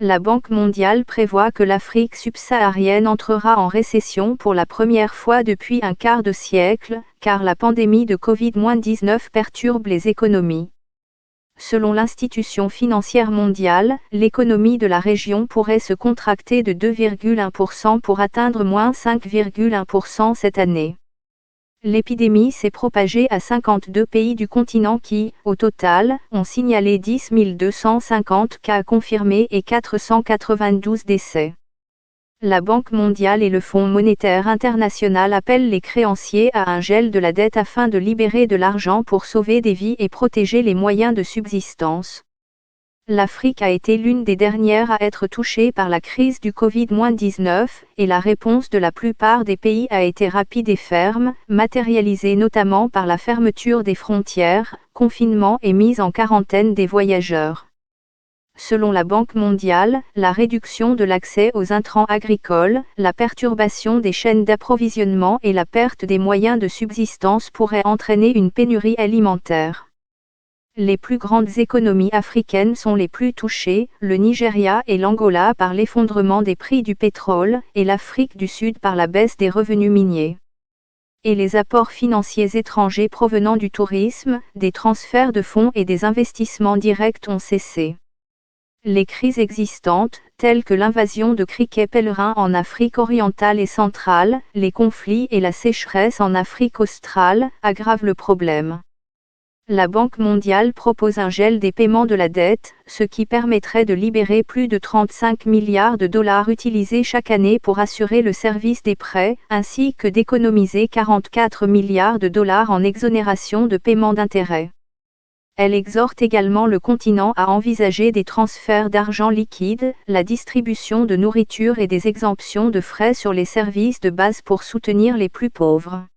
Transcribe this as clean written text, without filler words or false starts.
La Banque mondiale prévoit que l'Afrique subsaharienne entrera en récession pour la première fois depuis un quart de siècle, car la pandémie de Covid-19 perturbe les économies. Selon l'institution financière mondiale, l'économie de la région pourrait se contracter de 2,1% pour atteindre moins 5,1% cette année. L'épidémie s'est propagée à 52 pays du continent qui, au total, ont signalé 10 250 cas confirmés et 492 décès. La Banque mondiale et le Fonds monétaire international appellent les créanciers à un gel de la dette afin de libérer de l'argent pour sauver des vies et protéger les moyens de subsistance. L'Afrique a été l'une des dernières à être touchée par la crise du Covid-19, et la réponse de la plupart des pays a été rapide et ferme, matérialisée notamment par la fermeture des frontières, confinement et mise en quarantaine des voyageurs. Selon la Banque mondiale, la réduction de l'accès aux intrants agricoles, la perturbation des chaînes d'approvisionnement et la perte des moyens de subsistance pourraient entraîner une pénurie alimentaire. Les plus grandes économies africaines sont les plus touchées, le Nigeria et l'Angola par l'effondrement des prix du pétrole, et l'Afrique du Sud par la baisse des revenus miniers. Et les apports financiers étrangers provenant du tourisme, des transferts de fonds et des investissements directs ont cessé. Les crises existantes, telles que l'invasion de criquets pèlerins en Afrique orientale et centrale, les conflits et la sécheresse en Afrique australe, aggravent le problème. La Banque mondiale propose un gel des paiements de la dette, ce qui permettrait de libérer plus de 35 milliards de dollars utilisés chaque année pour assurer le service des prêts, ainsi que d'économiser 44 milliards de dollars en exonération de paiement d'intérêts. Elle exhorte également le continent à envisager des transferts d'argent liquide, la distribution de nourriture et des exemptions de frais sur les services de base pour soutenir les plus pauvres.